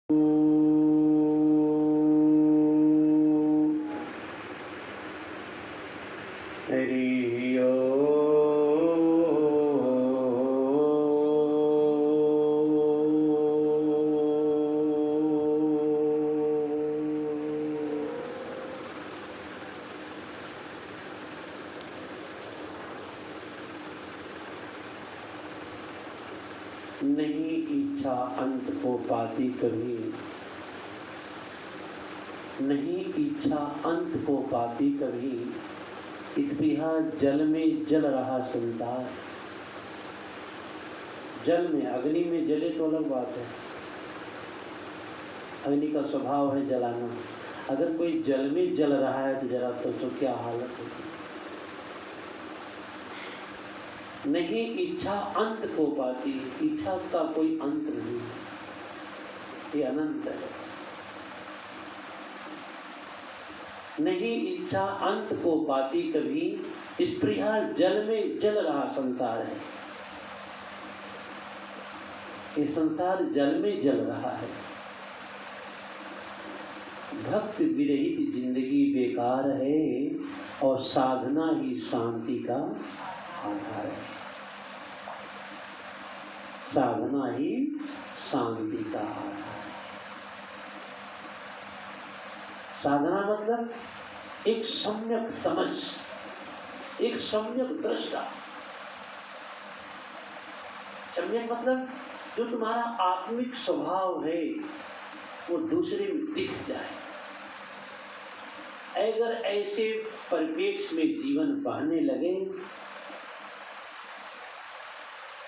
नहीं इच्छा अंत को पाती कभी, नहीं इच्छा अंत को पाती कभी, इत्रिहा जल में जल रहा संसार। जल में, अग्नि में जले तो अलग बात है, अग्नि का स्वभाव है जलाना। अगर कोई जल में जल रहा है तो जरा सोचो क्या हालत होगी। नहीं इच्छा अंत को पाती, इच्छा का कोई अंत नहीं, ये अनंत है। नहीं इच्छा अंत को पाती कभी, स्पृहा जल में जल रहा संसार है। ये संसार जल में जल रहा है। भक्त विरहित जिंदगी बेकार है और साधना ही शांति का आधार है। साधना ही शांति का आधार है। साधना मतलब एक सम्यक समझ, एक सम्यक दृष्टा। सम्यक मतलब जो तुम्हारा आत्मिक स्वभाव है वो दूसरे में दिख जाए। अगर ऐसे परिप्रेक्ष्य में जीवन बहने लगे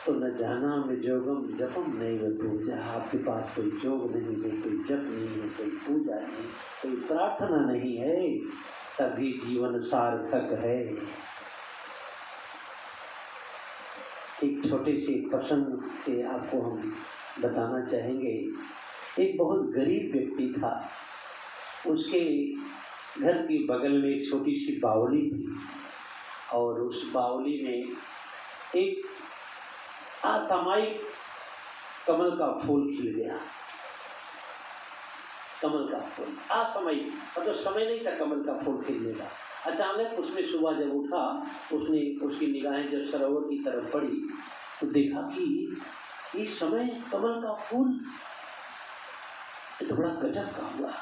तो न जाना में जोगम जपम नहीं व पूजा। आपके पास कोई जोग नहीं है, कोई जप नहीं है, कोई पूजा नहीं, कोई प्रार्थना नहीं है, तभी जीवन सार्थक है। एक छोटे से प्रसंग से आपको हम बताना चाहेंगे। एक बहुत गरीब व्यक्ति था, उसके घर के बगल में एक छोटी सी बावली थी और उस बावली में एक असामयिक कमल का फूल खिल गया। कमल का फूल असामयिक मतलब समय नहीं था कमल का फूल खिलने का। अचानक उसमें सुबह जब उठा, उसने उसकी निगाहें जब सरोवर की तरफ पड़ी तो देखा कि इस समय कमल का फूल तो बड़ा गजब का हुआ।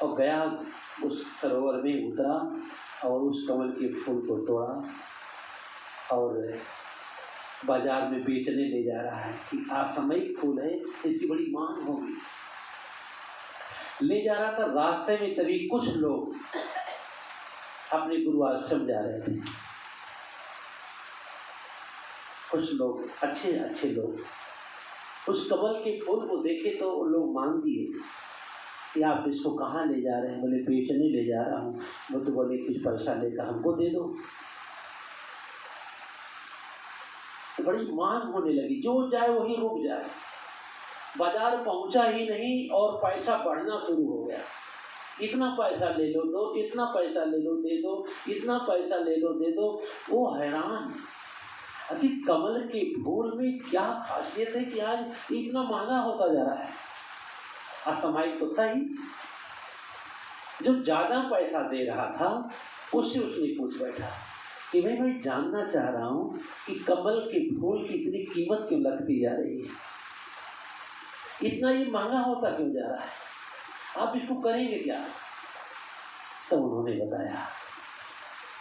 और गया उस सरोवर में उतरा और उस कमल के फूल को तोड़ा और बाजार में बेचने ले जा रहा है कि असामयिक फूल है, इसकी बड़ी मांग होगी। ले जा रहा था, रास्ते में तभी कुछ लोग अपने गुरु आश्रम जा रहे थे। कुछ लोग अच्छे अच्छे लोग उस कमल के फूल को देखे तो लोग मांग दिए कि आप इसको कहाँ ले जा रहे हैं? बोले बेचने ले जा रहा हूँ। वो तो बोले कुछ पैसा लेकर हमको दे दो। तो बड़ी मांग होने लगी, जो जाए वही रुक जाए। बाजार पहुंचा ही नहीं और पैसा बढ़ना शुरू हो गया। इतना पैसा ले लो दो, इतना पैसा ले लो दे दो, इतना पैसा ले लो दे दो। वो हैरान, अभी कमल के फूल में क्या खासियत है कि आज इतना महंगा होता जा रहा है। असामयिक तो था ही। जो ज्यादा पैसा दे रहा था उससे उसने पूछ बैठा कि मैं जानना चाह रहा हूँ कि कमल के फूल की इतनी कीमत क्यों लगती जा रही है, इतना ये महंगा होता क्यों जा रहा है, आप इसको करेंगे क्या? तो उन्होंने बताया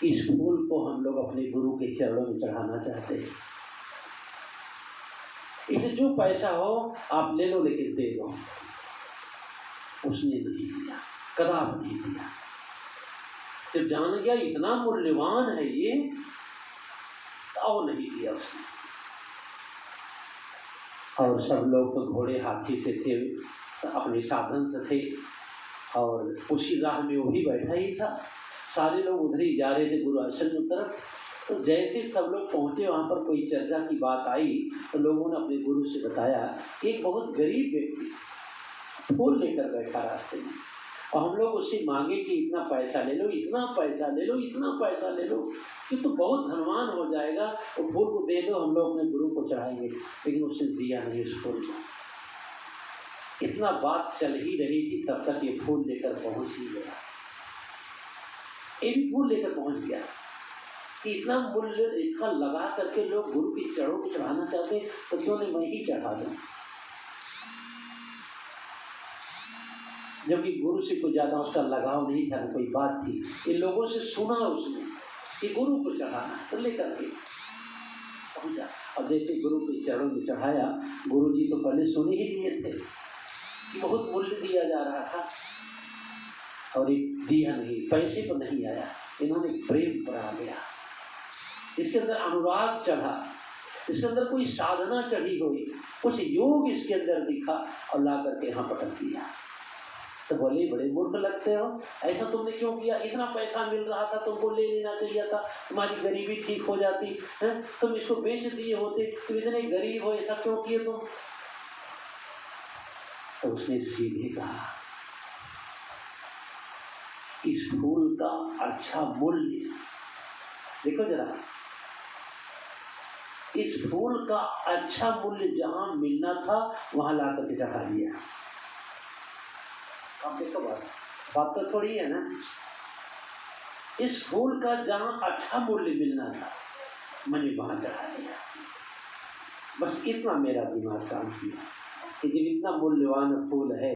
इस फूल को हम लोग अपने गुरु के चरणों में चढ़ाना चाहते हैं। इसे जो पैसा हो आप ले लो, लेकिन दे दो। उसने नहीं दिया, कदाप नहीं दिया। जब जान गया इतना मूल्यवान है ये, तो नहीं दिया उसने। और सब लोग तो घोड़े हाथी से थे, अपने साधन से थे और उसी राह में वो भी बैठा ही था। सारे लोग उधर ही जा रहे थे गुरु आश्रम की तरफ। तो जैसे सब लोग पहुंचे वहाँ पर कोई चर्चा की बात आई तो लोगों ने अपने गुरु से बताया कि एक बहुत गरीब व्यक्ति फूल लेकर बैठा रास्ते में और हम लोग उससे मांगे कि इतना पैसा ले लो, इतना पैसा ले लो, इतना पैसा ले लो कि तो बहुत धनवान हो जाएगा, वो फूल को दे दो, हम लोग अपने गुरु को चढ़ाएंगे। लेकिन उसने दिया नहीं उस फूल को। इतना बात चल ही रही थी तब तक ये फूल लेकर पहुंच ही गया। ये भी फूल लेकर पहुंच गया कि इतना मूल्य इसका लगा करके लोग गुरु के चरणों को चढ़ाना चाहते तो क्यों नहीं मैं ही चढ़ा दूं। जबकि गुरु से कोई ज्यादा उसका लगाव नहीं था, कोई बात थी। इन लोगों से सुना उसने कि गुरु को चढ़ाना तो लेकर के पहुंचा। और जैसे गुरु के चरणों में चढ़ाया, गुरु जी तो पहले सुने ही लिए थे कि बहुत मूल्य दिया जा रहा था और ये दिया नहीं, पैसे पर नहीं आया, इन्होंने प्रेम पर आ गया। इसके अंदर अनुराग चढ़ा, इसके अंदर कोई साधना चढ़ी हुई, कुछ योग इसके अंदर दिखा और ला करके यहाँ पटक दिया। तो बोले बड़े मूर्ख लगते हो, ऐसा तुमने क्यों किया? इतना पैसा मिल रहा था, तुमको ले लेना चाहिए था, तुम्हारी गरीबी ठीक हो जाती है, तुम इसको बेच दिए होते, तुम इतने गरीब हो, ऐसा क्यों किए तुम? तो उसने सीधे कहा, इस फूल का अच्छा मूल्य देखो जरा, इस फूल का अच्छा मूल्य जहां मिलना था वहां ला करके चढ़ा दिया। आप देखो बात तो थोड़ी है ना। इस फूल का जहां अच्छा मूल्य मिलना था मैंने वहां चढ़ा दिया। बस इतना मेरा दिमाग काम किया कि जब इतना मूल्यवान फूल है